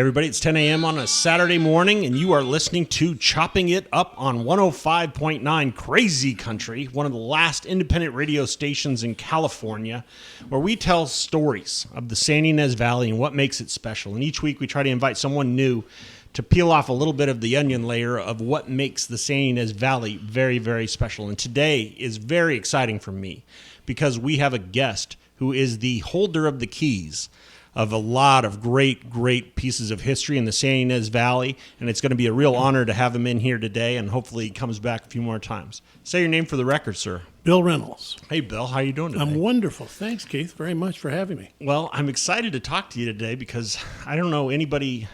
Everybody, it's 10 a.m. on a Saturday morning, and you are listening to Chopping It Up on 105.9 Crazy Country, one of the last independent radio stations in California, where we tell stories of the Santa Ynez Valley and what makes it special. And each week we try to invite someone new to peel off a little bit of the onion layer of what makes the Santa Ynez Valley very, very special. And today is very exciting for me because we have a guest who is the holder of the keys of a lot of great pieces of history in the Santa Ynez Valley, and it's going to be a real honor to have him in here today, and hopefully he comes back a few more times. Say your name for the record, sir. Bill Reynolds. Hey, Bill. How you doing today? I'm wonderful. Thanks, Keith, very much for having me. Well, I'm excited to talk to you today because I don't know anybody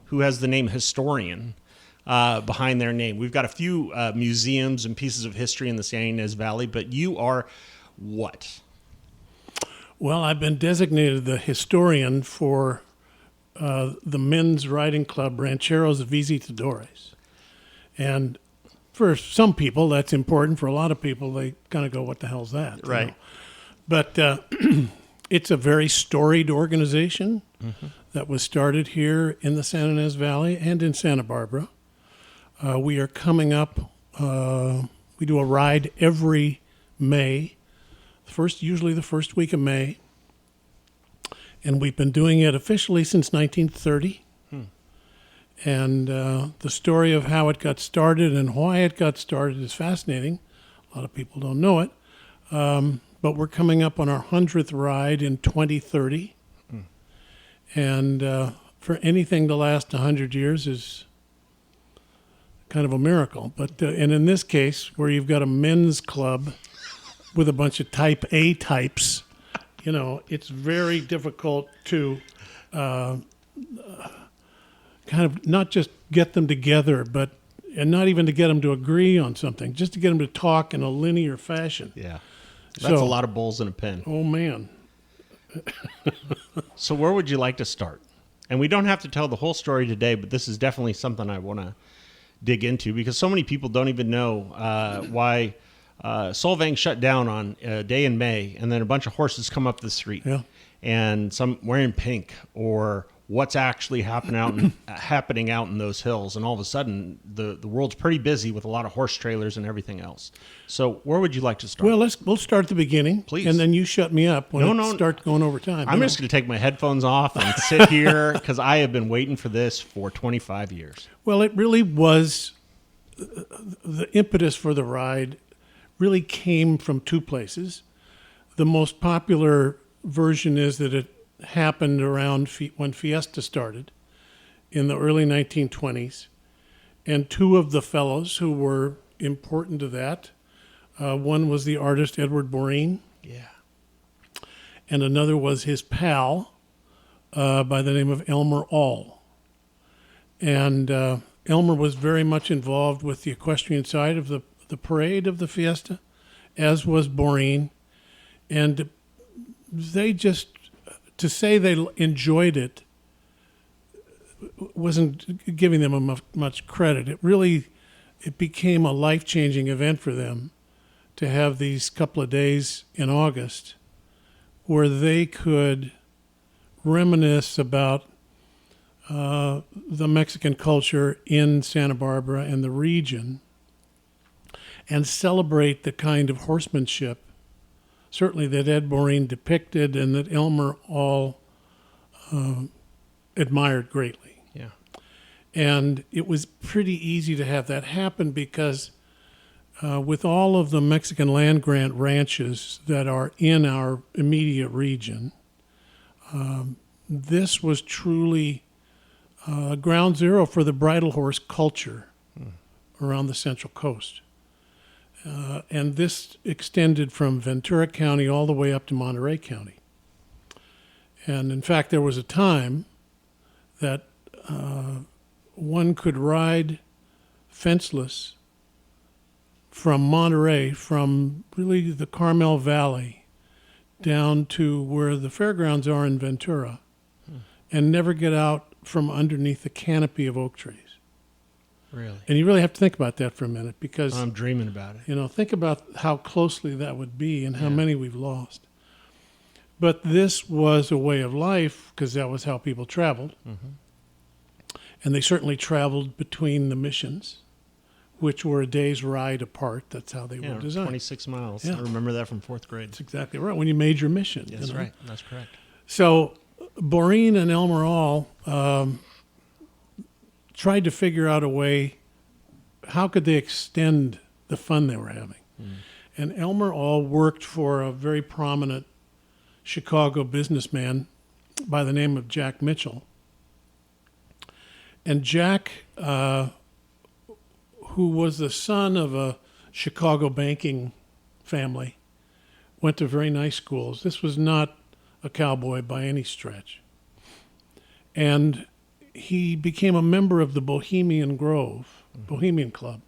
who has the name historian behind their name. We've got a few museums and pieces of history in the Santa Ynez Valley, but you are what? Well, I've been designated the historian for the men's riding club, Rancheros Visitadores. And for some people, that's important. For a lot of people, they kind of go, what the hell's that? Right. You know? But it's a very storied organization that was started here in the Santa Ynez Valley and in Santa Barbara. We are coming up, we do a ride every May. Usually the first week of May, and we've been doing it officially since 1930. And the story of how it got started and why it got started is fascinating. A lot of people don't know it, but we're coming up on our 100th ride in 2030, and for anything to last 100 years is kind of a miracle. But and in this case, where you've got a men's club with a bunch of type A types, you know, it's very difficult to kind of not just get them together, and not even to get them to agree on something, just to get them to talk in a linear fashion. Yeah. That's a lot of bowls in a pen. Oh, man. So where would you like to start? And we don't have to tell the whole story today, but this is definitely something I want to dig into because so many people don't even know why Solvang shut down on a day in May, and then a bunch of horses come up the street, and some wearing pink, or what's actually happening out in those hills, and all of a sudden the world's pretty busy with a lot of horse trailers and everything else. So where would you like to start? Well, we'll start at the beginning, please, and then you shut me up when it starts going over time. I'm just going to take my headphones off and sit here because I have been waiting for this for 25 years. Well, it really was the impetus for the ride. Really came from two places. The most popular version is that it happened around when Fiesta started in the early 1920s. And two of the fellows who were important to that, one was the artist Ed Borein. Yeah. And another was his pal by the name of Elmer Awl. And Elmer was very much involved with the equestrian side of the parade of the Fiesta, as was Borein, and they just, to say they enjoyed it wasn't giving them much credit. It became a life-changing event for them to have these couple of days in August where they could reminisce about the Mexican culture in Santa Barbara and the region, and celebrate the kind of horsemanship, certainly that Ed Borein depicted and that Elmer Awl admired greatly. Yeah. And it was pretty easy to have that happen because with all of the Mexican land grant ranches that are in our immediate region, this was truly ground zero for the bridle horse culture around the Central Coast. And this extended from Ventura County all the way up to Monterey County. And in fact, there was a time that one could ride fenceless from Monterey, from really the Carmel Valley down to where the fairgrounds are in Ventura, and never get out from underneath the canopy of oak trees. Really? And you really have to think about that for a minute because I'm dreaming about it. You know, think about how closely that would be and how many we've lost. But this was a way of life because that was how people traveled. And they certainly traveled between the missions, which were a day's ride apart. That's how they were designed. 26 miles. Yeah. I remember that from 4th grade. That's exactly right. When you made your mission. That's right. That's correct. So Borein and Elmer Awl tried to figure out a way, how could they extend the fun they were having? And Elmer Awl worked for a very prominent Chicago businessman by the name of Jack Mitchell. And Jack, who was the son of a Chicago banking family, went to very nice schools. This was not a cowboy by any stretch. And he became a member of the Bohemian Grove, Bohemian Club,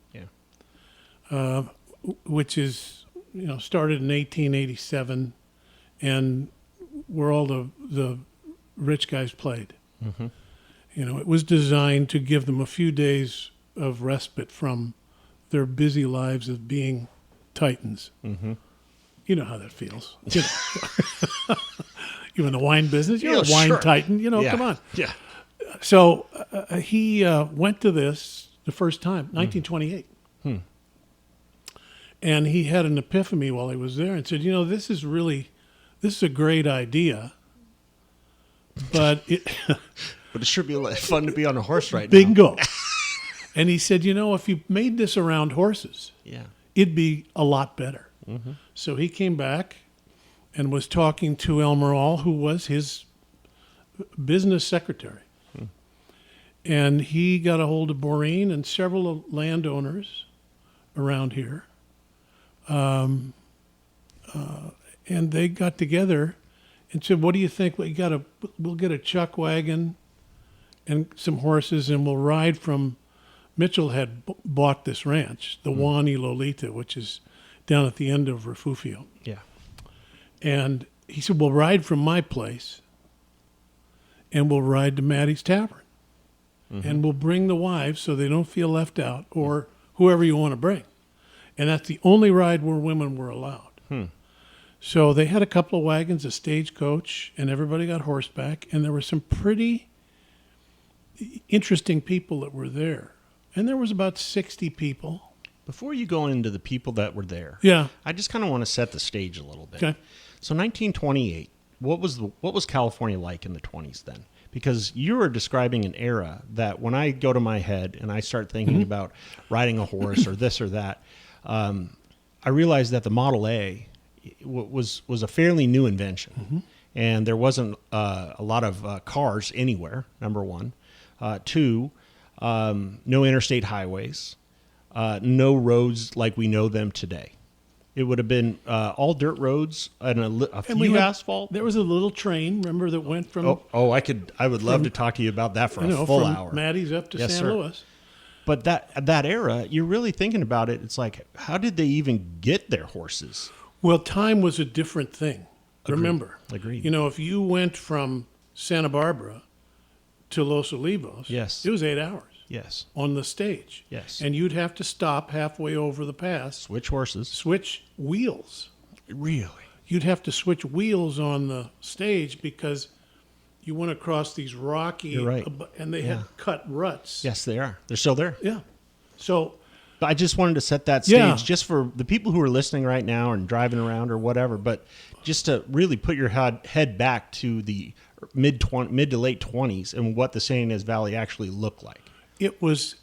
which is, started in 1887, and where all the rich guys played. It was designed to give them a few days of respite from their busy lives of being titans. You know how that feels. You're in the wine business. You're a wine titan. Come on. Yeah. So he went to this the first time, 1928. And he had an epiphany while he was there and said, this is a great idea, but But it should be fun to be on a horse right now. Bingo. And he said, if you made this around horses, it'd be a lot better. So he came back and was talking to Elmer Awl, who was his business secretary. And he got a hold of Borein and several landowners around here. And they got together and said, what do you think? We'll get a chuck wagon and some horses, and we'll ride from. Mitchell had bought this ranch, the Juan y Lolita, which is down at the end of Refugio. Yeah. And he said, we'll ride from my place, and we'll ride to Mattie's Tavern. And we'll bring the wives so they don't feel left out, or whoever you want to bring. And that's the only ride where women were allowed. So they had a couple of wagons, a stagecoach, and everybody got horseback, and there were some pretty interesting people that were there. And there was about 60 people. Before you go into the people that were there, I just kind of want to set the stage a little bit. Okay. So 1928, what was California like in the 20s then? Because you were describing an era that when I go to my head and I start thinking about riding a horse or this or that, I realized that the Model A was a fairly new invention. And there wasn't a lot of cars anywhere, number one. Two, no interstate highways, no roads like we know them today. It would have been all dirt roads and a few asphalt. There was a little train, remember, that went from... I would love to talk to you about that for a full hour. Maddie's up to San Luis. But that era, you're really thinking about it, it's like, how did they even get their horses? Well, time was a different thing. Remember. Agreed. If you went from Santa Barbara to Los Olivos, it was 8 hours. Yes. On the stage. Yes. And you'd have to stop halfway over the pass. Switch horses. Switch wheels. Really? You'd have to switch wheels on the stage because you went across these rocky... You're right. And they had cut ruts. Yes, they are. They're still there. Yeah. So... I just wanted to set that stage just for the people who are listening right now and driving around or whatever, but just to really put your head back to the mid to late 20s and what the Santa Ynez Valley actually looked like. It was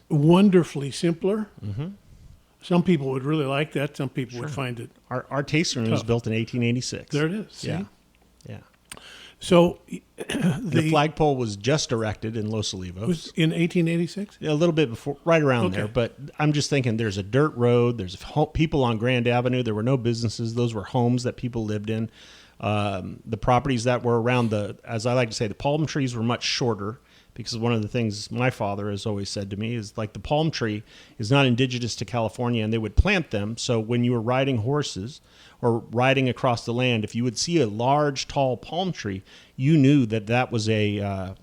wonderfully simpler. Some people would really like that. Some people would find it Our tasting room was built in 1886. There it is. See? Yeah. So the flagpole was just erected in Los Olivos. Was in 1886? A little bit before, right around there. But I'm just thinking there's a dirt road. There's people on Grand Avenue. There were no businesses. Those were homes that people lived in. The properties that were around as I like to say, the palm trees were much shorter. Because one of the things my father has always said to me is like the palm tree is not indigenous to California, and they would plant them. So when you were riding horses or riding across the land, if you would see a large, tall palm tree, you knew that was a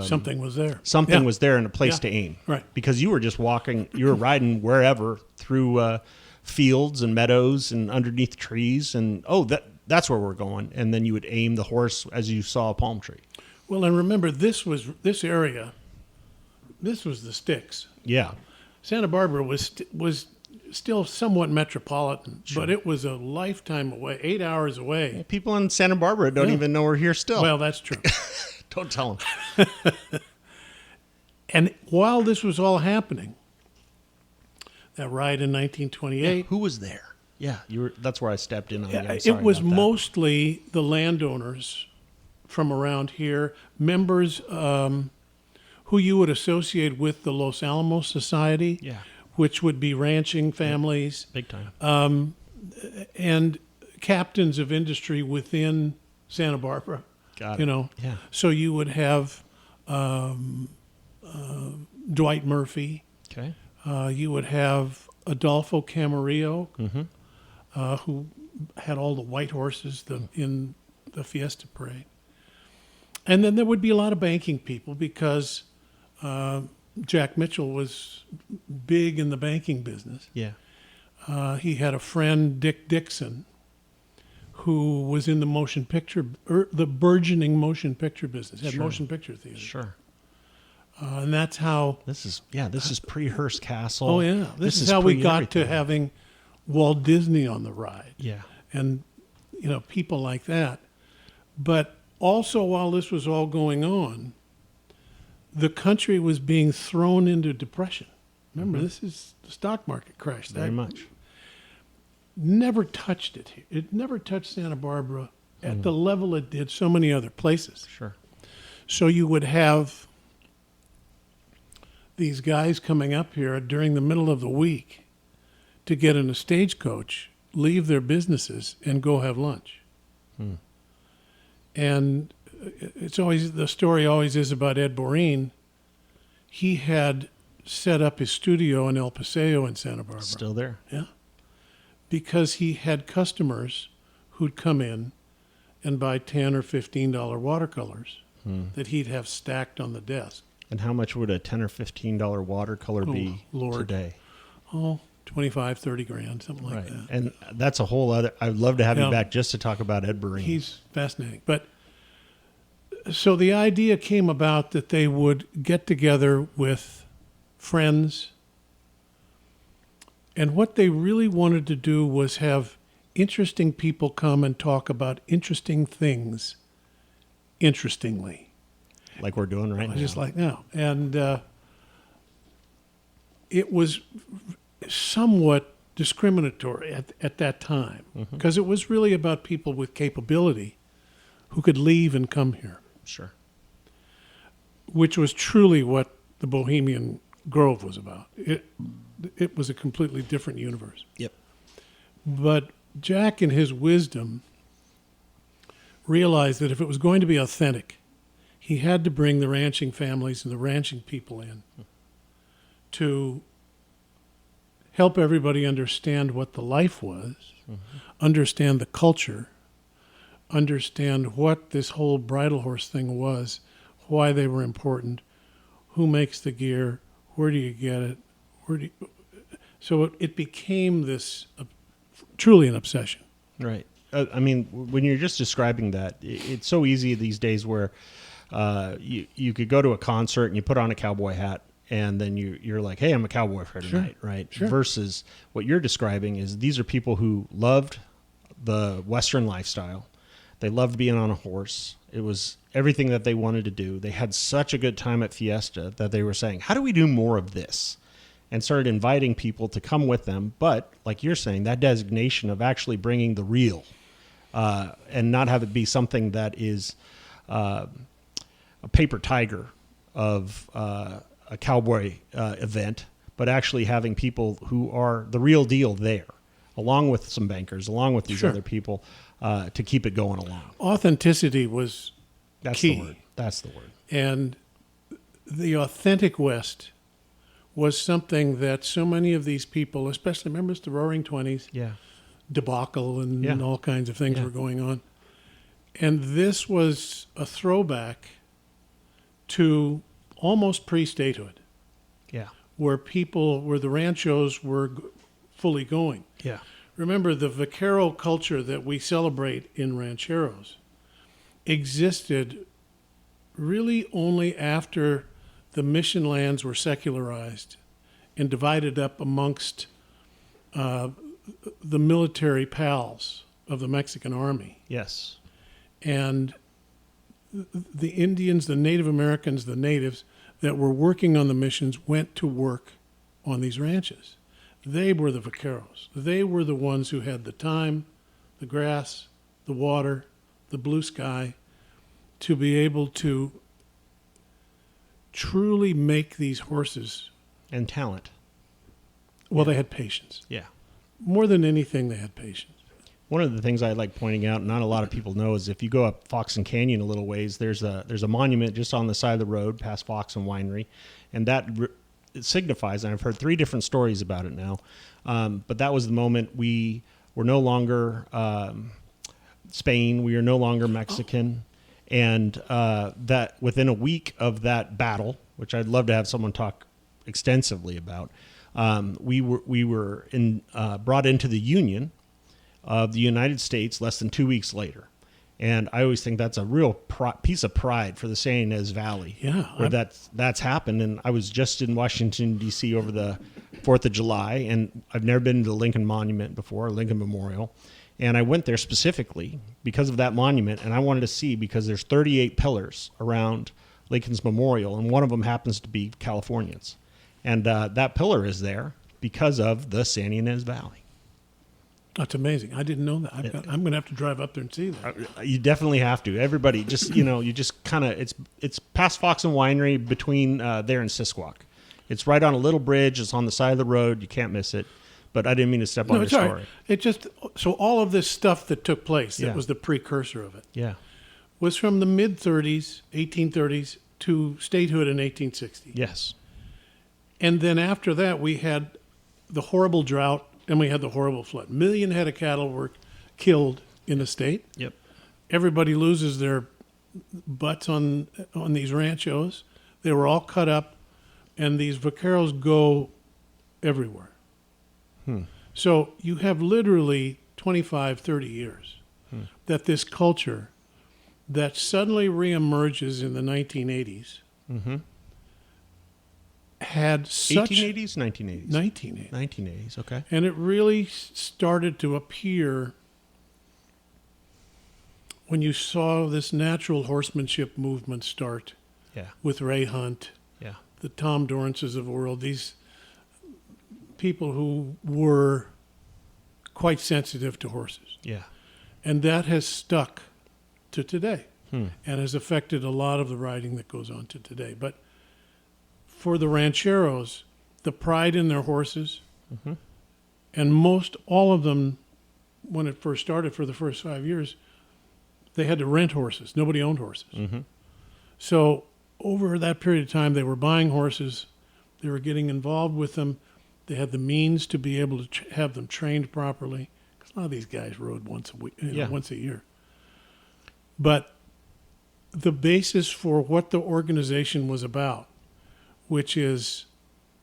something was there. Something was there and a place to aim. Right. Because you were just you were riding wherever through fields and meadows and underneath trees, and that's where we're going. And then you would aim the horse as you saw a palm tree. Well, and remember, this area this was the sticks. Yeah. Santa Barbara was still somewhat metropolitan, but it was a lifetime away, 8 hours away. Well, people in Santa Barbara don't even know we're here still. Well, that's true. Don't tell them. And while this was all happening, that riot in 1928, Who was there? Yeah, that's where I stepped in on you. I'm it sorry was about that. mostly the landowners from around here, members who you would associate with the Los Alamos Society, Yeah. which would be ranching families, Big time. and captains of industry within Santa Barbara. Got it. Yeah. So you would have Dwight Murphy. Okay. You would have Adolfo Camarillo, who had all the white horses in the Fiesta Parade. And then there would be a lot of banking people because Jack Mitchell was big in the banking business. Yeah. He had a friend, Dick Dixon, who was in the motion picture, the burgeoning motion picture business, had motion picture theaters. Sure. And that's how. This is pre-Hearst Castle. Oh yeah, this is how we got to pre-everything. having Walt Disney on the ride. Yeah. And people like that. But also, while this was all going on, the country was being thrown into depression. Remember, this is the stock market crash. Very much. Never touched it here. It never touched Santa Barbara at the level it did so many other places. Sure. So you would have these guys coming up here during the middle of the week to get in a stagecoach, leave their businesses, and go have lunch. And it's always, the story always is about Ed Borein. He had set up his studio in El Paseo in Santa Barbara. Still there. Yeah. Because he had customers who'd come in and buy $10 or $15 watercolors that he'd have stacked on the desk. And how much would a $10 or $15 watercolor be Lord. today? Oh, 25, 30 grand, something like that. And that's a whole other. I'd love to have Yeah. you back just to talk about Ed Borein. He's fascinating. But so the idea came about that they would get together with friends. And what they really wanted to do was have interesting people come and talk about interesting things interestingly. like we're doing right now. Just like now. And it was somewhat discriminatory at that time because it was really about people with capability who could leave and come here, Sure. which was truly what the Bohemian Grove was about. It was a completely different universe. Yep. But Jack, in his wisdom, realized that if it was going to be authentic, he had to bring the ranching families and the ranching people in to help everybody understand what the life was, understand the culture, understand what this whole bridle horse thing was, why they were important, who makes the gear, where do you get it, so it became this truly an obsession. Right. I mean, when you're just describing that, it's so easy these days where you could go to a concert and you put on a cowboy hat and then you're like, hey, I'm a cowboy for tonight, right? Sure. Versus what you're describing is these are people who loved the Western lifestyle. They loved being on a horse. It was everything that they wanted to do. They had such a good time at Fiesta that they were saying, how do we do more of this? And started inviting people to come with them. But like you're saying, that designation of actually bringing the real and not have it be something that is a paper tiger of a cowboy event, but actually having people who are the real deal there, along with some bankers, along with these other people, to keep it going along. Authenticity was key. The word. That's the word. And the authentic West was something that so many of these people, especially members of the Roaring Twenties, Yeah. debacle and all kinds of things were going on. And this was a throwback to almost pre-statehood, Yeah. where the ranchos were fully going. Yeah. Remember, the vaquero culture that we celebrate in rancheros existed really only after the mission lands were secularized and divided up amongst the military pals of the Mexican army. Yes. And the Indians, the Native Americans, the natives that were working on the missions went to work on these ranches. They were the vaqueros. They were the ones who had the time, the grass, the water, the blue sky to be able to truly make these horses. And talent. Well, they had patience. Yeah. More than anything, they had patience. One of the things I like pointing out, not a lot of people know, is if you go up Foxen Canyon a little ways, there's a monument just on the side of the road past Foxen Winery, and it signifies, and I've heard 3 different stories about it now, but that was the moment we were no longer Spain, we are no longer Mexican, and that within a week of that battle, which I'd love to have someone talk extensively about, we were brought into the Union of the United States less than 2 weeks later. And I always think that's a real piece of pride for the Santa Ynez Valley. Yeah. Where that's happened. And I was just in Washington, D.C. over the 4th of July, and I've never been to the Lincoln Monument before, Lincoln Memorial. And I went there specifically because of that monument, and I wanted to see, because there's 38 pillars around Lincoln's Memorial, and one of them happens to be Californians. And that pillar is there because of the Santa Ynez Valley. That's amazing. I didn't know that. I'm going to have to drive up there and see that. You definitely have to. Everybody, just you just kind of it's past Foxen Winery, between there and Sisquoc. It's right on a little bridge. It's on the side of the road. You can't miss it. But I didn't mean to step on your story. Right. It just so all of this stuff that took place that Yeah. was the precursor of it. Yeah. Was from the mid-30s, 1830s to statehood in 1860. Yes. And then after that, we had the horrible drought and we had the horrible flood. 1 million head of cattle were killed in the state. Yep. Everybody loses their butts on these ranchos. They were all cut up, and these vaqueros go everywhere. So you have literally 25, 30 years that this culture that suddenly reemerges in the 1980s had such... 1880s, 1980s? 1980s. 1980s, okay. And it really started to appear when you saw this natural horsemanship movement start Yeah. with Ray Hunt, Yeah. the Tom Dorrances of the world, these people who were quite sensitive to horses. Yeah. And that has stuck to today and has affected a lot of the riding that goes on to today. But for the rancheros, the pride in their horses, and most all of them, when it first started for the first 5 years, they had to rent horses. Nobody owned horses. So over that period of time, they were buying horses. They were getting involved with them. They had the means to be able to have them trained properly. Because a lot of these guys rode once a week, once a year. But the basis for what the organization was about, which is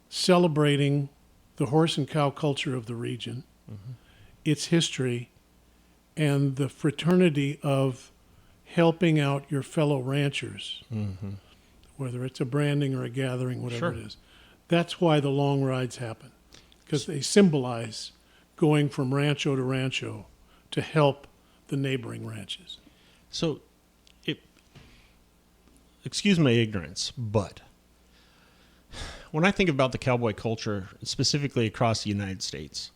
celebrating the horse and cow culture of the region, its history, and the fraternity of helping out your fellow ranchers, whether it's a branding or a gathering, whatever it is. That's why the long rides happen, because they symbolize going from rancho to rancho to help the neighboring ranches. So, excuse my ignorance, but when I think about the cowboy culture, specifically across the United States,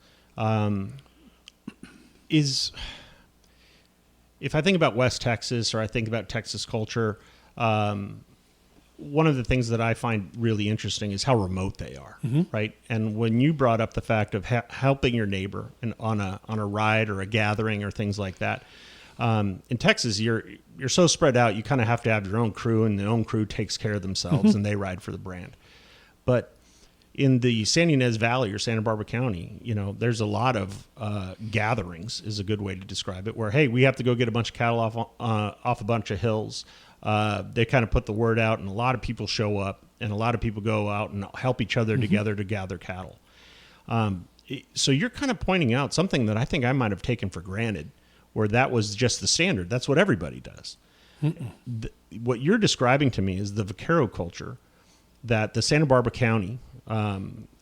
if I think about West Texas or I think about Texas culture, one of the things that I find really interesting is how remote they are, right? And when you brought up the fact of helping your neighbor on a ride or a gathering or things like that, in Texas, you're so spread out, you kind of have to have your own crew, and the own crew takes care of themselves and they ride for the brand. But in the Santa Ynez Valley or Santa Barbara County, there's a lot of gatherings, is a good way to describe it, where, hey, we have to go get a bunch of cattle off a bunch of hills. They kind of put the word out, and a lot of people show up, and a lot of people go out and help each other together to gather cattle. So you're kind of pointing out something that I think I might have taken for granted, where that was just the standard. That's what everybody does. What you're describing to me is the vaquero culture that the Santa Barbara County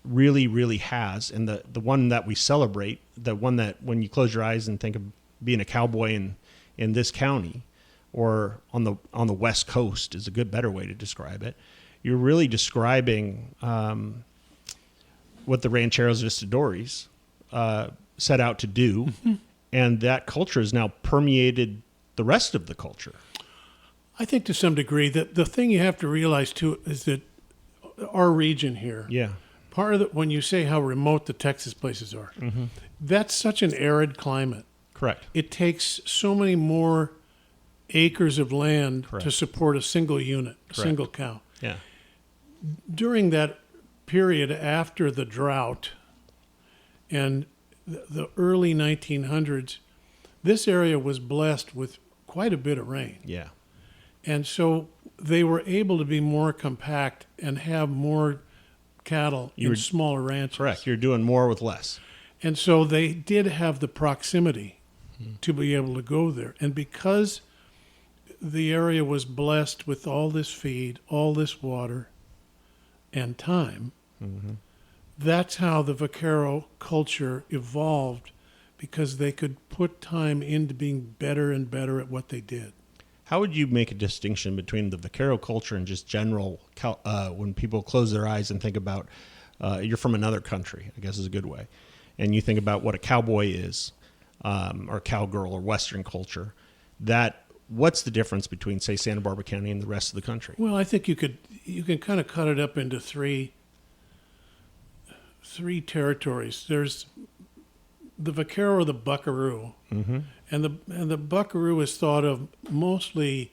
really, really has, and the one that we celebrate, the one that when you close your eyes and think of being a cowboy in this county or on the West Coast is a better way to describe it. You're really describing what the Rancheros Visitadores set out to do, mm-hmm. and that culture has now permeated the rest of the culture. I think to some degree that the thing you have to realize too is that our region here, part of when you say how remote the Texas places are, mm-hmm. that's such an arid climate. Correct. It takes so many more acres of land Correct. To support a single unit, a Correct. single cow. Yeah. During that period after the drought and the early 1900s, this area was blessed with quite a bit of rain. Yeah. And so they were able to be more compact and have more cattle in smaller ranches. Correct. You're doing more with less. And so they did have the proximity to be able to go there. And because the area was blessed with all this feed, all this water, and time, mm-hmm. that's how the vaquero culture evolved, because they could put time into being better and better at what they did. How would you make a distinction between the vaquero culture and just general, when people close their eyes and think about, you're from another country, I guess is a good way, and you think about what a cowboy is, or cowgirl or Western culture, what's the difference between, say, Santa Barbara County and the rest of the country? Well, I think you can kind of cut it up into three territories. There's the vaquero or the buckaroo, mm-hmm. and the buckaroo is thought of mostly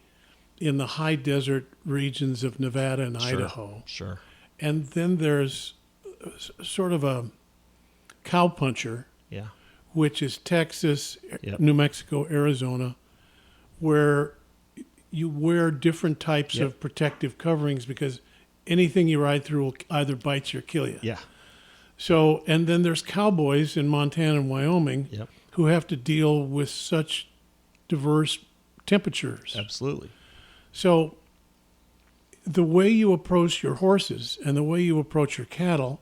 in the high desert regions of Nevada and Idaho. Sure. And then there's sort of a cowpuncher, which is Texas, New Mexico, Arizona, where you wear different types of protective coverings because anything you ride through will either bite you or kill you. Yeah. So, and then there's cowboys in Montana and Wyoming who have to deal with such diverse temperatures. Absolutely. So the way you approach your horses and the way you approach your cattle,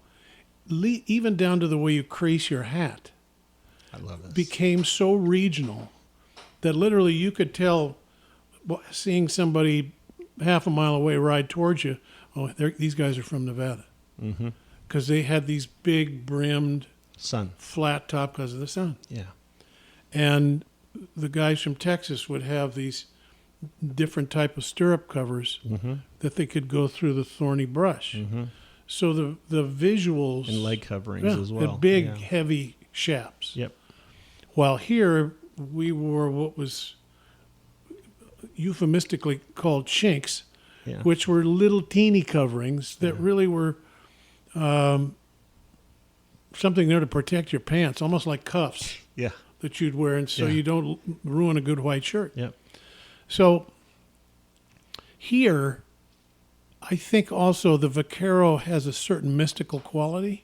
even down to the way you crease your hat, I love this, became so regional that literally you could tell, seeing somebody half a mile away ride towards you, these guys are from Nevada. Mm-hmm. Because they had these big brimmed flat top because of the sun. Yeah. And the guys from Texas would have these different type of stirrup covers mm-hmm. that they could go through the thorny brush. Mm-hmm. So the visuals... And leg coverings as well. The big, heavy chaps. Yep. While here, we wore what was euphemistically called chinks, which were little teeny coverings that really were... something there to protect your pants, almost like cuffs that you'd wear, and so you don't ruin a good white shirt. Yep. So here, I think also the vaquero has a certain mystical quality,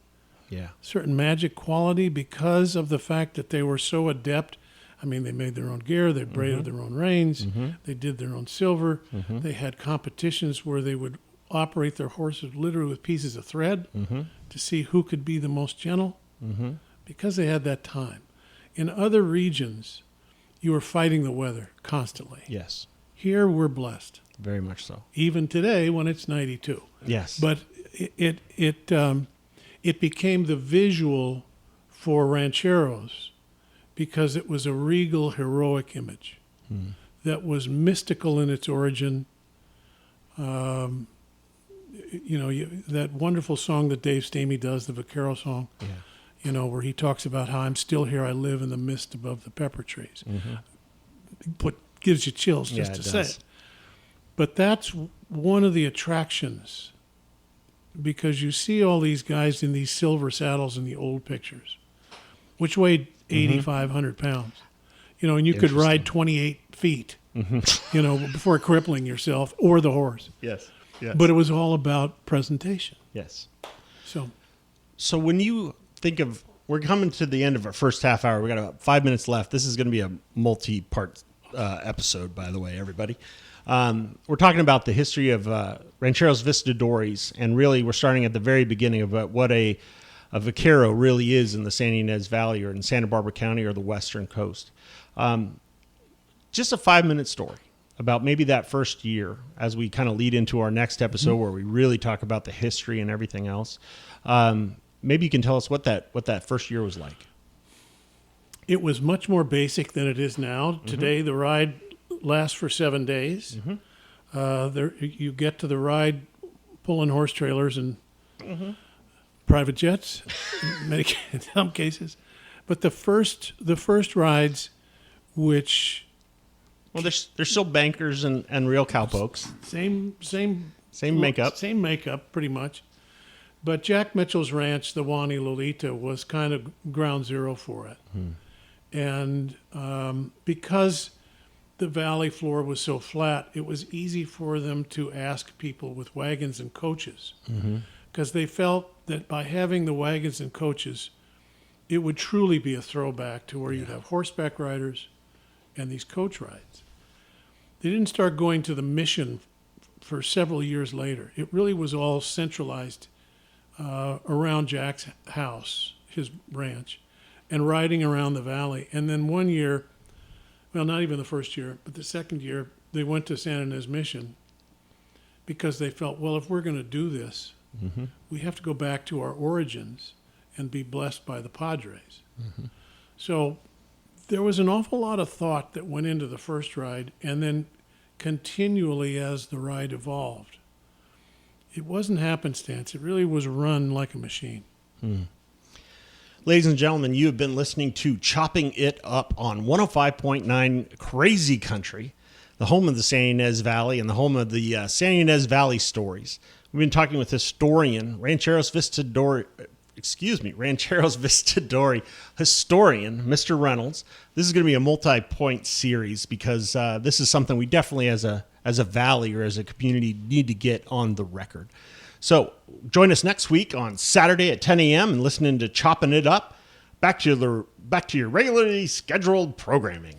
certain magic quality, because of the fact that they were so adept. I mean, they made their own gear, they braided mm-hmm. their own reins, mm-hmm. they did their own silver, mm-hmm. they had competitions where they would operate their horses literally with pieces of thread mm-hmm. to see who could be the most gentle mm-hmm. because they had that time. In other regions, you were fighting the weather constantly. Yes. Here we're blessed. Very much so. Even today when it's 92. Yes. But it became the visual for rancheros because it was a regal, heroic image that was mystical in its origin. That wonderful song that Dave Stamey does, the Vaquero song, where he talks about how I'm still here, I live in the mist above the pepper trees. Mm-hmm. Gives you chills just to say it. But that's one of the attractions, because you see all these guys in these silver saddles in the old pictures, which weighed 8,500 pounds, and you could ride 28 feet, before crippling yourself or the horse. Yes. Yes. But it was all about presentation. Yes. So when you think of, we're coming to the end of our first half hour. We got about 5 minutes left. This is going to be a multi-part episode, by the way, everybody. We're talking about the history of Rancheros Visitadores, and really we're starting at the very beginning of what a vaquero really is in the Santa Ynez Valley or in Santa Barbara County or the western coast. Just a 5-minute story about maybe that first year as we kind of lead into our next episode where we really talk about the history and everything else. Maybe you can tell us what that first year was like. It was much more basic than it is now. Today, the ride lasts for 7 days. You get to the ride pulling horse trailers and private jets, in some cases. But the first rides, which... Well, there's still bankers and real cowpokes. Same makeup. Same makeup, pretty much. But Jack Mitchell's ranch, the Wani Lolita, was kind of ground zero for it. And because the valley floor was so flat, it was easy for them to ask people with wagons and coaches. Because they felt that by having the wagons and coaches, it would truly be a throwback to where you'd have horseback riders and these coach rides. They didn't start going to the Mission for several years later. It really was all centralized around Jack's house, his ranch, and riding around the valley. And then one year, well, not even the first year, but the second year, they went to Santa Ynez Mission because they felt, well, if we're going to do this, we have to go back to our origins and be blessed by the Padres. So there was an awful lot of thought that went into the first ride, and then continually as the ride evolved. It wasn't happenstance. It really was run like a machine. Ladies and gentlemen, you have been listening to Chopping It Up on 105.9 Crazy Country, the home of the Santa Ynez Valley and the home of the Santa Ynez Valley stories. We've been talking with historian, Rancheros Visitadores historian, Mr. Reynolds. This is going to be a multi-point series because this is something we definitely, as a valley or as a community, need to get on the record. So join us next week on Saturday at 10 a.m. and listening to Chopping It Up. Back to your regularly scheduled programming.